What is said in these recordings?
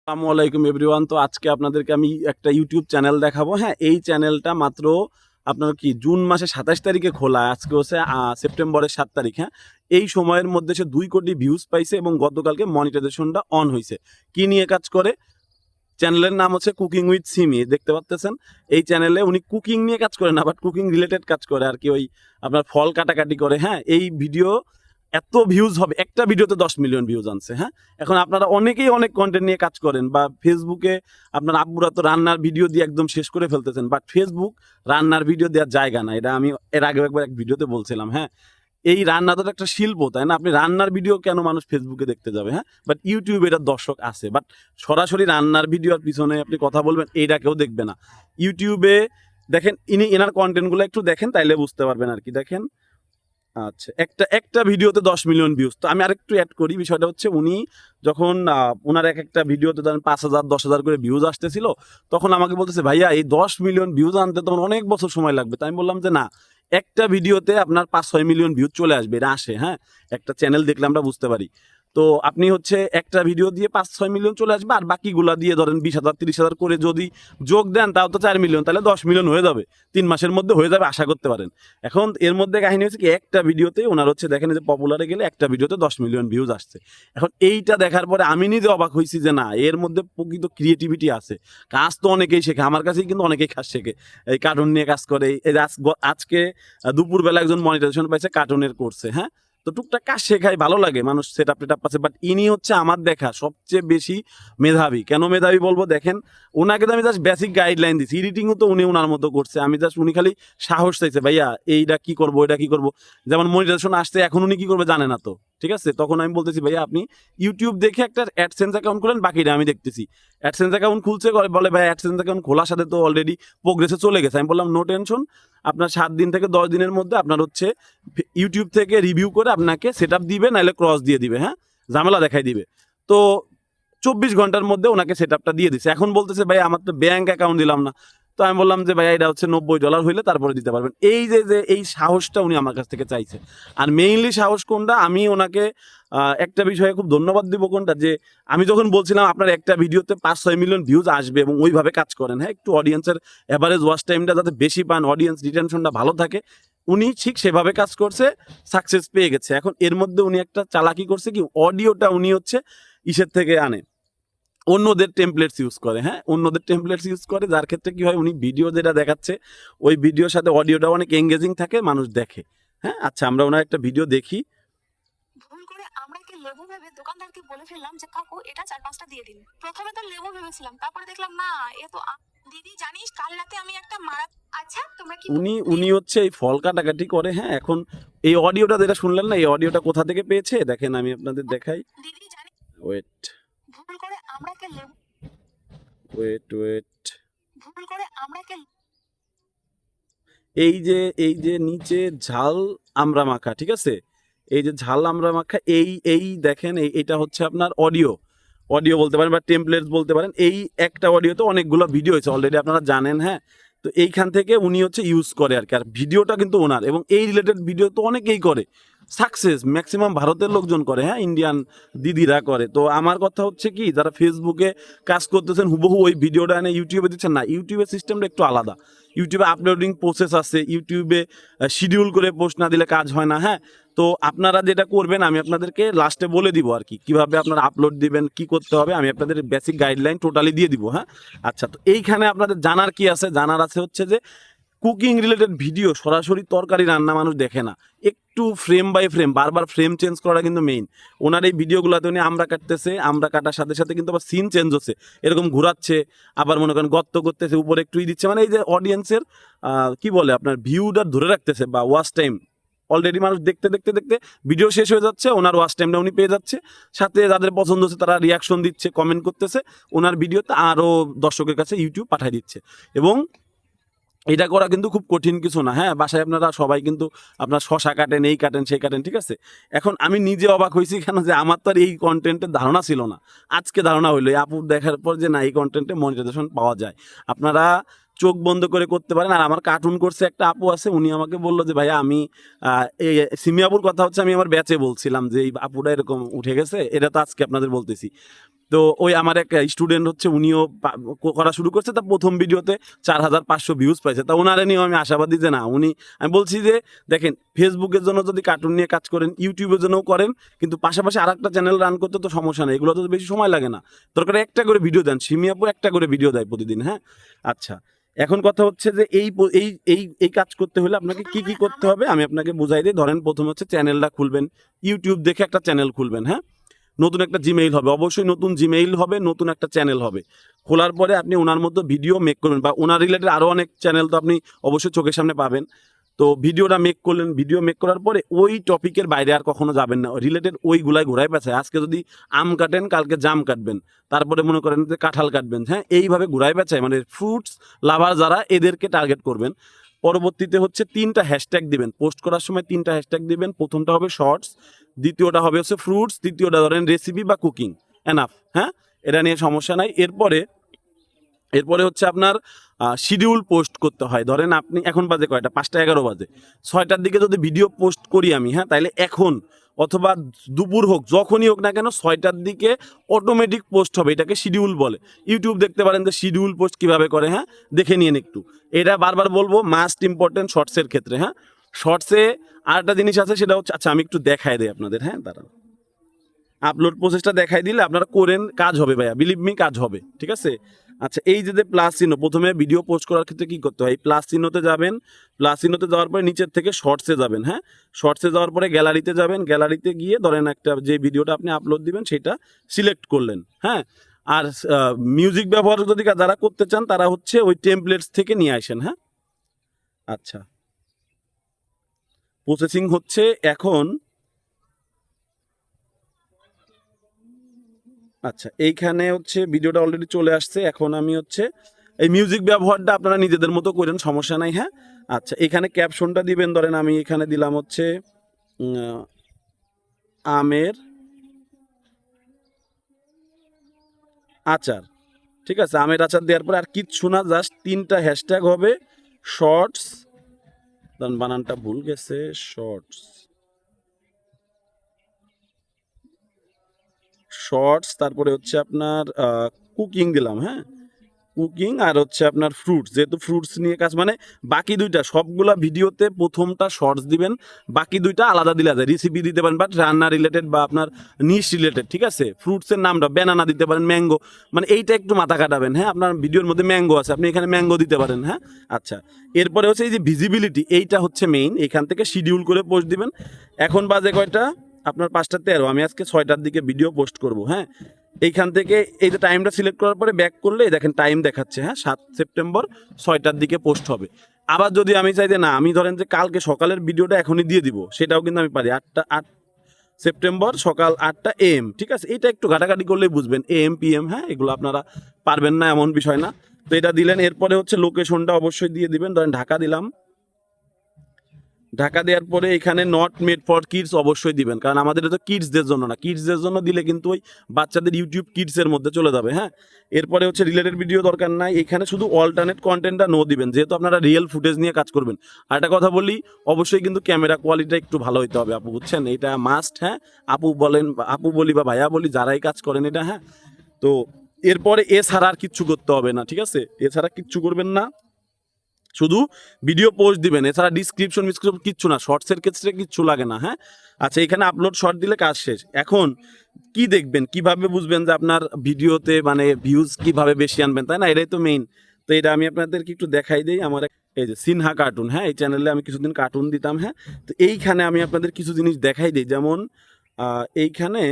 আসসালামু আলাইকুম এভরিওয়ান। তো আজকে আপনাদেরকে আমি একটা ইউটিউব চ্যানেল দেখাবো। হ্যাঁ, এই চ্যানেলটা মাত্র আপনার কি জুন মাসে ২৭ তারিখে খোলা। আজকে হচ্ছে সেপ্টেম্বরের ৭ তারিখ। হ্যাঁ, এই সময়ের মধ্যে সে ২ কোটি ভিউজ পাইছে এবং গতকালকে মনিটাইজেশনটা অন হয়েছে। কি নিয়ে কাজ করে? চ্যানেলের নাম হচ্ছে কুকিং উইথ সিমি। দেখতে পাচ্ছেন এই চ্যানেলে উনি কুকিং নিয়ে কাজ করে না, বাট কুকিং রিলেটেড কাজ করে আর কি। ওই আপনার ফল কাটাকাটি করে। হ্যাঁ, এই ভিডিও এত ভিউজ হবে, একটা ভিডিওতে ১০ মিলিয়ন ভিউজ আনছে। হ্যাঁ, এখন আপনারা অনেকেই অনেক কন্টেন্ট নিয়ে কাজ করেন, বা ফেসবুকে আপনার আব্বুরা তো রান্নার ভিডিও দিয়ে একদম শেষ করে ফেলতেছেন, বাট ফেসবুক রান্নার ভিডিও দেওয়ার জায়গা না। এটা আমি এর আগে একবার এক ভিডিওতে বলছিলাম। হ্যাঁ, এই রান্না তো একটা শিল্প, তাই না? আপনি রান্নার ভিডিও কেন মানুষ ফেসবুকে দেখতে যাবে? হ্যাঁ, বাট ইউটিউবে এটার দর্শক আছে, বাট সরাসরি রান্নার ভিডিওর পিছনে আপনি কথা বলবেন এইটা কেউ দেখবে না। ইউটিউবে দেখেন, এনার কন্টেন্টগুলো একটু দেখেন, তাইলে বুঝতে পারবেন আর কি। দেখেন, আচ্ছা, একটা একটা ভিডিওতে ১০ মিলিয়ন ভিউজ। তো আমি আরেকটু অ্যাড করি। বিষয়টা হচ্ছে উনি যখন ওনার একটা ভিডিওতে ধরেন ৫,০০০ ১০,০০০ করে ভিউজ আসতেছিল, তখন আমাকে বলতেছে, ভাইয়া এই ১০ মিলিয়ন ভিউজ আনতে তোমার অনেক বছর সময় লাগবে। তাই আমি বললাম যে না, একটা ভিডিওতে আপনার ৫-৬ মিলিয়ন ভিউজ চলে আসবে, এটা আসে। হ্যাঁ, একটা চ্যানেল দেখলে আমরা বুঝতে পারি। তো আপনি হচ্ছে একটা ভিডিও দিয়ে ৫-৬ মিলিয়ন চলে আসবে, আর বাকিগুলা দিয়ে ধরেন ২০,০০০ ৩০,০০০ করে যদি যোগ দেন, তাও তো ৪ মিলিয়ন, তাহলে ১০ মিলিয়ন হয়ে যাবে। ৩ মাসের মধ্যে হয়ে যাবে, আশা করতে পারেন। এখন এর মধ্যে কাহিনী হচ্ছে কি, একটা ভিডিওতে ওনার হচ্ছে দেখেন যে পপুলারে গেলে একটা ভিডিওতে ১০ মিলিয়ন ভিউজ আসছে। এখন এইটা দেখার পরে আমি নিজে অবাক হয়েছি যে না, এর মধ্যে প্রকৃত ক্রিয়েটিভিটি আছে। কাজ তো অনেকেই শেখে, আমার কাছেই কিন্তু অনেকেই কাজ শেখে। এই কার্টুন নিয়ে কাজ করে। এই যে আজকে দুপুরবেলা একজন মনিটাইজেশন পাইছে কার্টুনের কোর্সে। হ্যাঁ, তো টুকটাক কাজ শেখায়, ভালো লাগে, মানুষ সেট আপ টেট আপ পাচ্ছে। বাট ইনি হচ্ছে আমার দেখা সবচেয়ে বেশি মেধাবী। কেন মেধাবী বলবো? দেখেন, ওনাকে তো আমি জাস্ট বেসিক গাইডলাইন দিচ্ছি, এডিটিংও তো উনি ওনার মতো করছে। আমি জাস্ট, উনি খালি সাহস চাইছে, ভাইয়া এইটা কি করবো, এটা কি করবো। যেমন মনিটাইজেশন আসছে, এখন উনি কি করবে জানে না তো, ঠিক আছে? তখন আমি বলতেছি, ভাইয়া আপনি ইউটিউব দেখে একটা অ্যাডসেন্স অ্যাকাউন্ট খুলেন, বাকিটা আমি দেখতেছি। অ্যাডসেন্স অ্যাকাউন্ট খুলছে, বলে ভাই অ্যাডসেন্স অ্যাকাউন্ট খোলার সাথে তো অলরেডি প্রোগ্রেসে চলে গেছে। আমি বললাম নো টেনশন, আপনার ৭ দিন থেকে ১০ দিনের মধ্যে আপনার হচ্ছে ইউটিউব থেকে রিভিউ করে আপনাকে সেট আপ দিবে, নাহলে ক্রস দিয়ে দিবে। হ্যাঁ, ঝামেলা দেখাই দিবে। তো ২৪ ঘন্টার মধ্যে ওনাকে সেট আপটা দিয়ে দিছে। এখন বলতেছে, ভাই আমার তো ব্যাংক অ্যাকাউন্ট দিলাম না। তো আমি বললাম যে ভাই এটা হচ্ছে $৯০ হইলে তারপরে দিতে পারবেন। এই যে এই সাহসটা উনি আমার কাছ থেকে চাইছে। আর মেইনলি সাহস কোনটা, আমি ওনাকে একটা বিষয়ে খুব ধন্যবাদ দিব। কোনটা? যে আমি যখন বলছিলাম আপনার একটা ভিডিওতে ৫-৬ মিলিয়ন ভিউজ আসবে এবং ওইভাবে কাজ করেন, হ্যাঁ, একটু অডিয়েন্সের অ্যাভারেজ ওয়াচ টাইমটা যাতে বেশি পান, অডিয়েন্স রিটেনশনটা ভালো থাকে, উনি ঠিক সেভাবে কাজ করছে, সাকসেস পেয়ে গেছে। এখন এর মধ্যে উনি একটা চালাকি করছে কি, অডিওটা উনি হচ্ছে ইসের থেকে আনে, অন্যদের টেমপ্লেটস ইউজ করে। হ্যাঁ, অন্যদের টেমপ্লেটস ইউজ করে, যার ক্ষেত্রে কি হয়, উনি ভিডিও যেটা দেখাচ্ছে ওই ভিডিওর সাথে অডিওটা অনেক এঙ্গেজিং থাকে, মানুষ দেখে। হ্যাঁ, আচ্ছা, আমরা ওনার একটা ভিডিও দেখি। ভুল করে আমরা কি লেবু ভেবে দোকানদারকে বলে ফেললাম যে কাকু এটা ৪-৫টা দিয়ে দিন। প্রথমে তো লেবু ভেবেছিলাম, তারপরে দেখলাম না, এ তো দিদি জানিস কাল রাতে আমি একটা মারা। আচ্ছা তোমরা কি উনি উনি হচ্ছে এই ফল কাটাকাটি করে। হ্যাঁ, এখন এই অডিওটা যেটা শুনলেন না, এই অডিওটা কোথা থেকে পেয়েছে দেখেন, আমি আপনাদের দেখাই। দিদি জানি ওয়েট ভুল করে আমরা কে লেবু ওয়েট ওয়েট ভুল করে আমরা কে এই যে নিচে ঝাল আমড়া মাখা, ঠিক আছে? এই যে ঝাল আমড়া মাখা, এই এই দেখেন, এটা হচ্ছে আপনার অডিও। অডিও বলতে পারেন বা টেমপ্লেটস বলতে পারেন। এই একটা অডিওতে অনেকগুলো ভিডিও হয়েছে অলরেডি, আপনারা জানেন। হ্যাঁ, তো এইখান থেকে উনি হচ্ছে ইউজ করে আর কি। আর ভিডিওটা কিন্তু ওনার, এবং এই রিলেটেড ভিডিও তো অনেকেই করে, সাকসেস ম্যাক্সিমাম ভারতের লোকজন করে। হ্যাঁ, ইন্ডিয়ান দিদিরা করে। তো আমার কথা হচ্ছে কি, যারা ফেসবুকে কাজ করতেছেন হুবহু ওই ভিডিওটা এনে ইউটিউবে দিচ্ছেন না, ইউটিউবের সিস্টেমটা একটু আলাদা। ইউটিউবে আপলোডিং প্রসেস আছে, ইউটিউবে শিডিউল করে পোস্ট না দিলে কাজ হয় না। হ্যাঁ, তো আপনারা যেটা করবেন আমি আপনাদেরকে লাস্টে বলে দিব আর কি, কিভাবে আপনারা আপলোড দিবেন, কি করতে হবে, আমি আপনাদের বেসিক গাইডলাইন টোটালি দিয়ে দিব। হ্যাঁ, আচ্ছা, তো এইখানে আপনাদের জানার কি আছে? জানার আছে হচ্ছে যে কুকিং রিলেটেড ভিডিও, সরাসরি তরকারি রান্না মানুষ দেখে না, একটু ফ্রেম বাই ফ্রেম বারবার ফ্রেম চেঞ্জ করা কিন্তু মেইন। ওনার এই ভিডিওগুলোতে উনি আমরা কাটতেছে, আমরা কাটার সাথে সাথে কিন্তু আবার সিন চেঞ্জ হচ্ছে, এরকম ঘোরাচ্ছে, আবার মনে করেন গর্ত করতেছে, উপরে একটু দিচ্ছে, মানে এই যে অডিয়েন্সের কি বলে আপনার ভিউটা ধরে রাখতেছে, বা ওয়াচ টাইম। অলরেডি মানুষ দেখতে দেখতে দেখতে ভিডিও শেষ হয়ে যাচ্ছে, ওনার ওয়াচ টাইমটা উনি পেয়ে যাচ্ছে, সাথে যাদের পছন্দ হচ্ছে তারা রিয়াকশন দিচ্ছে, কমেন্ট করতেছে, ওনার ভিডিওতে আরও দর্শকের কাছে ইউটিউব পাঠিয়ে দিচ্ছে। এবং এটা করা কিন্তু খুব কঠিন কিছু না। হ্যাঁ, বাসায় আপনারা সবাই কিন্তু আপনার শশা কাটেন, এই কাটেন, সেই কাটেন, ঠিক আছে? এখন আমি নিজে অবাক হয়েছি কেন, যে আমার তো আর এই কন্টেন্টের ধারণা ছিল না। আজকে ধারণা হইলো এই আপু দেখার পর, যে না, এই কন্টেন্টে মনিটাইজেশন পাওয়া যায়। আপনারা চোখ বন্ধ করে করতে পারেন। আর আমার কার্টুন করছে একটা আপু আছে, উনি আমাকে বললো যে ভাইয়া আমি এই সিমি আপুর কথা হচ্ছে আমি আমার ব্যাচে বলছিলাম যে এই আপুটা এরকম উঠে গেছে, এটা তো আজকে আপনাদের বলতেছি। তো ওই আমার এক স্টুডেন্ট হচ্ছে, উনিও করা শুরু করছে, তা প্রথম ভিডিওতে 4,500 ভিউজ পাইছে। তা ওনারে নিয়েও আমি আশাবাদী যে না, আমি বলছি যে দেখেন, ফেসবুকের জন্য যদি কার্টুন নিয়ে কাজ করেন, ইউটিউবের জন্যও করেন, কিন্তু পাশাপাশি আরেকটা চ্যানেল রান করতে তো সমস্যা নেই, এগুলো তো বেশি সময় লাগে না। দরকার একটা করে ভিডিও দেন, সিমি আপু একটা করে ভিডিও দেয় প্রতিদিন। হ্যাঁ, আচ্ছা, এখন কথা হচ্ছে যে এই কাজ করতে হলে আপনাকে কি কি করতে হবে আমি আপনাকে বুঝাই দিই। ধরেন প্রথমে হচ্ছে চ্যানেলটা খুলবেন, ইউটিউব দেখে একটা চ্যানেল খুলবেন। হ্যাঁ, নতুন একটা জিমেইল হবে, অবশ্যই নতুন জিমেইল হবে, নতুন একটা চ্যানেল হবে। খোলার পরে আপনি ওনার মধ্যে ভিডিও মেক করবেন, বা ওনার রিলেটেড আরও অনেক চ্যানেল তো আপনি অবশ্যই চোখের সামনে পাবেন। তো ভিডিওটা মেক করলেন, ভিডিও মেক করার পরে ওই টপিকের বাইরে আর কখনো যাবেন না, রিলেটেড ওইগুলাই ঘোরায় পেঁচায়। আজকে যদি আম কাটেন, কালকে জাম কাটবেন, তারপরে মনে করেন যে কাঁঠাল কাটবেন। হ্যাঁ, এইভাবে ঘুরায় পেঁচায়, মানে ফ্রুটস লাভার যারা, এদেরকে টার্গেট করবেন। পরবর্তীতে হচ্ছে 3টা হ্যাশট্যাগ দিবেন, পোস্ট করার সময় 3টা হ্যাশট্যাগ দিবেন। প্রথমটা হবে শর্টস, দ্বিতীয়টা হবে হচ্ছে ফ্রুটস, তৃতীয়টা ধরেন রেসিপি বা কুকিং। এনাফ। হ্যাঁ, এটা নিয়ে সমস্যা নাই। এরপরে হচ্ছে আপনার শিডিউল পোস্ট করতে হয়। ধরেন আপনি এখন বাজে কয়টা, 5টা 11 বাজে, 6টার দিকে যদি ভিডিও পোস্ট করি আমি, হ্যাঁ, তাইলে এখন অথবা দুপুর হোক, যখনই হোক না কেন, 6টার দিকে অটোমেটিক পোস্ট হবে। এটাকে শিডিউল বলে। ইউটিউব দেখতে পারেন যে শিডিউল পোস্ট কিভাবে করে। হ্যাঁ, দেখে নিন একটু। এটা বারবার বলবো, মাস্ট ইম্পর্টেন্ট শর্টসের ক্ষেত্রে। হ্যাঁ, শর্টসে আরেকটা জিনিস আছে, সেটা হচ্ছে, আচ্ছা আমি একটু দেখাই দিই আপনাদের। হ্যাঁ, দাঁড়ান, আপলোড প্রসেসটা দেখাই দিলে আপনারা করেন, কাজ হবে ভাইয়া, বিলিভ মি, কাজ হবে। ঠিক আছে। আচ্ছা, এই যে প্লাস চিহ্ন, প্রথমে ভিডিও পোস্ট করার ক্ষেত্রে কি করতে হয়, এই প্লাস চিহ্নতে যাবেন। প্লাস চিহ্নতে যাওয়ার পরে নিচের থেকে শর্টসে যাবেন। হ্যাঁ, শর্টসে যাওয়ার পরে গ্যালারিতে যাবেন। গ্যালারিতে গিয়ে ধরেন একটা যে ভিডিওটা আপনি আপলোড দিবেন সেটা সিলেক্ট করলেন। হ্যাঁ, আর মিউজিক ব্যবহার যদি যারা করতে চান, তারা হচ্ছে ওই টেমপ্লেটস থেকে নিয়ে আসেন। হ্যাঁ, আচ্ছা, প্রসেসিং হচ্ছে এখন। আচ্ছা, এইখানে হচ্ছে ভিডিওটা অলরেডি চলে আসছে। এখন আমি হচ্ছে এই মিউজিক ব্যবহারটা আপনারা নিজেদের মতো করেন, সমস্যা নাই। হ্যাঁ, আচ্ছা, এখানে ক্যাপশনটা দিবেন। ধরেন আমি এখানে দিলাম হচ্ছে আমের আচার। ঠিক আছে, আমের আচার দেওয়ার পরে আর কিচ্ছু না, জাস্ট 3টা হ্যাশট্যাগ হবে, শর্টস, বানানটা ভুল গেছে, শর্টস, তারপরে হচ্ছে আপনার কুকিং দিলাম। হ্যাঁ, কুকিং, আর হচ্ছে আপনার ফ্রুটস, যেহেতু ফ্রুটস নিয়ে কাজ, মানে বাকি দুইটা সবগুলা ভিডিওতে প্রথমটা শর্টস দিবেন, বাকি দুইটা আলাদা দিলে যায়। রেসিপি দিতে পারেন, বাট রান্না রিলেটেড বা আপনার নিশ রিলেটেড। ঠিক আছে, ফ্রুটসের নামটা ব্যানানা দিতে পারেন, ম্যাঙ্গো, মানে এইটা একটু মাথা কাটাবেন। হ্যাঁ, আপনার ভিডিওর মধ্যে ম্যাঙ্গো আছে, আপনি এখানে ম্যাঙ্গো দিতে পারেন। হ্যাঁ, আচ্ছা, এরপরে হচ্ছে এই যে ভিজিবিলিটি, এইটা হচ্ছে মেইন। এখান থেকে শিডিউল করে পোস্ট দিবেন। এখন বাজে কয়টা, আপনার 5টা 13, আমি আজকে 6টার দিকে ভিডিও পোস্ট করব। হ্যাঁ, এইখান থেকে এই যে টাইমটা সিলেক্ট করার পরে ব্যাক করলে দেখেন টাইম দেখাচ্ছে। হ্যাঁ, 7 সেপ্টেম্বর 6টার দিকে পোস্ট হবে। আবার যদি আমি চাই যে না, আমি ধরেন যে কালকে সকালের ভিডিওটা এখনই দিয়ে দিব, সেটাও কিন্তু আমি পারি। 8 সেপ্টেম্বর সকাল 8টা AM। ঠিক আছে, এটা একটু ঘাটাঘাটি করলেই বুঝবেন, AM PM। হ্যাঁ, এগুলো আপনারা পারবেন না এমন বিষয় না। তো এটা দিলেন, এরপরে হচ্ছে লোকেশনটা অবশ্যই দিয়ে দিবেন। ধরেন ঢাকা দিলাম। ঢাকা দেওয়ার পরে এখানে নট মেড ফর কিডস অবশ্যই দিবেন, কারণ আমাদের এটা কিডসদের জন্য না। কিডসদের জন্য দিলে কিন্তু ওই বাচ্চাদের ইউটিউব কিডসের মধ্যে চলে যাবে। হ্যাঁ, এরপরে হচ্ছে রিলেটেড ভিডিও দরকার নাই, এখানে শুধু অল্টারনেট কন্টেন্টটা নো দিবেন, যেহেতু আপনারা রিয়েল ফুটেজ নিয়ে কাজ করবেন। আর একটা কথা বলি, অবশ্যই কিন্তু ক্যামেরা কোয়ালিটিটা একটু ভালো হইতে হবে আপু, বুঝছেন, এটা মাস্ট। হ্যাঁ, আপু বলেন, আপু বলি বা ভাইয়া বলি, যারাই কাজ করেন এটা। হ্যাঁ, তো এরপরে এছাড়া আর কিচ্ছু করতে হবে না। ঠিক আছে, এছাড়া কিচ্ছু করবেন না, শুধু ভিডিও পোস্ট দিবেন। এছাড়া ডিসক্রিপশন কিচ্ছু না, শর্টসের ক্ষেত্রে কিচ্ছু লাগে না। হ্যাঁ, আচ্ছা, এখানে আপলোড শর্ট দিলে কাজ শেষ। এখন কি দেখবেন, কিভাবে বুঝবেন যে আপনার ভিডিওতে মানে ভিউজ কিভাবে বেশি আনবেন, তাই না? এটাই তো মেইন। তো এটা আমি আপনাদেরকে একটু দেখাই দিই। আমার এই যে সিনহা কার্টুন, হ্যাঁ, এই চ্যানেলে আমি কিছুদিন কার্টুন দিতাম। হ্যাঁ, তো এইখানে আমি আপনাদের কিছু জিনিস দেখাই দিই। যেমন এইখানে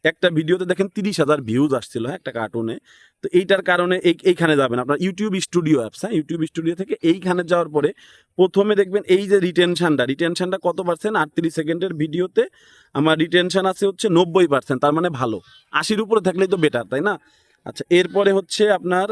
একটা ভিডিওতে দেখেন 30,000 ভিউজ আসছিল, হ্যাঁ, একটা কার্টুনে। তো এইটার কারণে এইখানে যাবেন আপনার ইউটিউব স্টুডিও অ্যাপস। হ্যাঁ, ইউটিউব স্টুডিও থেকে এইখানে যাওয়ার পরে প্রথমে দেখবেন এই যে রিটেনশনটা কত পার্সেন্ট, 38 সেকেন্ডের ভিডিওতে আমার রিটেনশন আছে হচ্ছে 90%, তার মানে ভালো। 80-র উপরে থাকলেই তো বেটার, তাই না? আচ্ছা, এরপরে হচ্ছে আপনার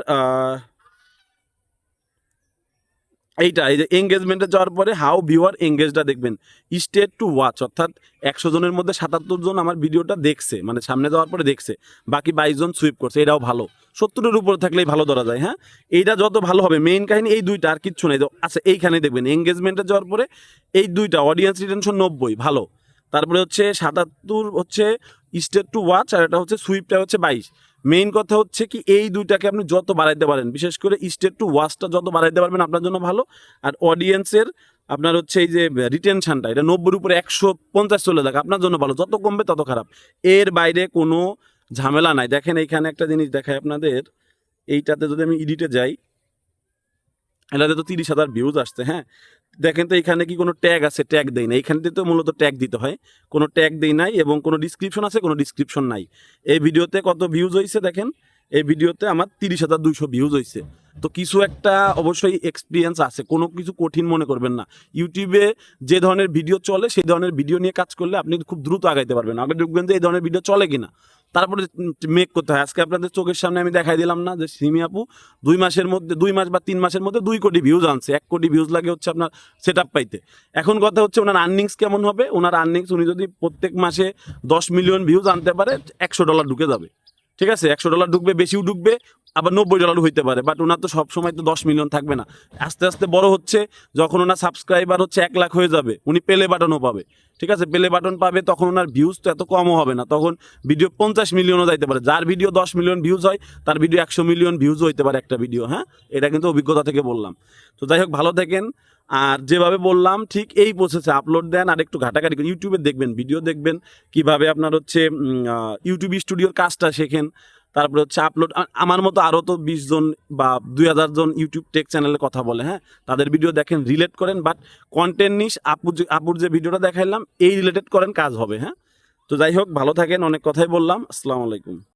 এইটা, এই যে এঙ্গেজমেন্টে যাওয়ার পরে হাউ ভিউয়ার এঙ্গেজটা দেখবেন, স্টেট টু ওয়াচ, অর্থাৎ 100 জনের মধ্যে 77 জন আমার ভিডিওটা দেখছে, মানে সামনে যাওয়ার পরে দেখছে, বাকি 22 জন সুইপ করছে, এটাও ভালো। 70-এর উপরে থাকলেই ভালো ধরা যায়। হ্যাঁ, এইটা যত ভালো হবে, মেইন কাহিনী এই দুইটা, আর কিচ্ছু নেই। আচ্ছা, এইখানে দেখবেন এঙ্গেজমেন্টে যাওয়ার পরে এই দুইটা, অডিয়েন্স রিটেনশন 90, ভালো। তারপরে হচ্ছে 77 হচ্ছে স্টেট টু ওয়াচ, আর এটা হচ্ছে সুইপটা হচ্ছে 22, মেইন কথা হচ্ছে কি এই দুইটাকে আপনি যত বাড়াইতে পারেন, বিশেষ করে স্টেট টু ওয়াচটা যত বাড়াইতে পারবেন আপনার জন্য ভালো। আর অডিয়েন্সের আপনার হচ্ছে এই যে রিটেনশনটা, এটা 90-র উপরে 150 চলে যাক আপনার জন্য ভালো, যত কমবে তত খারাপ। এর বাইরে কোনো ঝামেলা নাই। দেখেন এইখানে একটা জিনিস দেখায় আপনাদের, এইটাতে যদি আমি এডিটে যাই, এটাতে তো 30,000 ভিউজ আসছে। হ্যাঁ, দেখেন তো এখানে কি কোনো ট্যাগ আছে? ট্যাগ দেই না। এইখানে তো মূলত ট্যাগ দিতে হয়, কোনো ট্যাগ দেই নাই। এবং কোনো ডিসক্রিপশন আছে? কোনো ডিসক্রিপশন নাই। এই ভিডিওতে কত ভিউজ হয়েছে দেখেন, এই ভিডিওতে আমার 30,200 ভিউজ হয়েছে। তো কিছু একটা অবশ্যই এক্সপিরিয়েন্স আছে, কোনো কিছু কঠিন মনে করবেন না। ইউটিউবে যে ধরনের ভিডিও চলে সেই ধরনের ভিডিও নিয়ে কাজ করলে আপনি খুব দ্রুত আগাইতে পারবেন। আগে দেখবেন যে এই ধরনের ভিডিও চলে কিনা, তারপরে মেক করতে হয়। আজকে আপনাদের চোখের সামনে আমি দেখাই দিলাম না যে সিমি আপু 2 মাসের মধ্যে, 2 মাস বা 3 মাসের মধ্যে 2 কোটি ভিউজ আনছে। 1 কোটি ভিউজ লাগে হচ্ছে আপনার সেট আপ পাইতে। এখন কথা হচ্ছে ওনার আর্নিংস কেমন হবে? ওনার আর্নিংস, উনি যদি প্রত্যেক মাসে 10 মিলিয়ন ভিউজ আনতে পারে, $100 ঢুকে যাবে। ঠিক আছে, $100 ঢুকবে, বেশিও ঢুকবে, আবার $90 হইতে পারে। বাট ওনার তো সবসময় তো 10 মিলিয়ন থাকবে না। আস্তে আস্তে বড় হচ্ছে, যখন ওনার সাবস্ক্রাইবার হচ্ছে 1 লাখ হয়ে যাবে, উনি প্লে বাটনও পাবে। ঠিক আছে, প্লে বাটন পাবে, তখন ওনার ভিউজ তো এত কমও হবে না, তখন ভিডিও 50 মিলিয়নও যাইতে পারে। যার ভিডিও 10 মিলিয়ন ভিউজ হয়, তার ভিডিও 100 মিলিয়ন ভিউজ হইতে পারে একটা ভিডিও। হ্যাঁ, এটা কিন্তু অভিজ্ঞতা থেকে বললাম। তো যাই হোক, ভালো থাকেন। আর যেভাবে বললাম ঠিক এই প্রসেসে আপলোড দেন, আর একটু ঘাটাঘাটি করেন, ইউটিউবে দেখবেন, ভিডিও দেখবেন কিভাবে আপনার হচ্ছে ইউটিউব স্টুডিওর কাজটা শেখেন। তারপরে হচ্ছে আপলোড, আমার মতো আরও তো 20 জন বা 2000 জন ইউটিউব টেক চ্যানেলে কথা বলে। হ্যাঁ, তাদের ভিডিও দেখেন, রিলেট করেন, বাট কন্টেন্ট নিস আপুর যে ভিডিওটা দেখাইলাম এই রিলেটেড করেন, কাজ হবে। হ্যাঁ, তো যাই হোক, ভালো থাকেন। অনেক কথাই বললাম। আসসালামু আলাইকুম।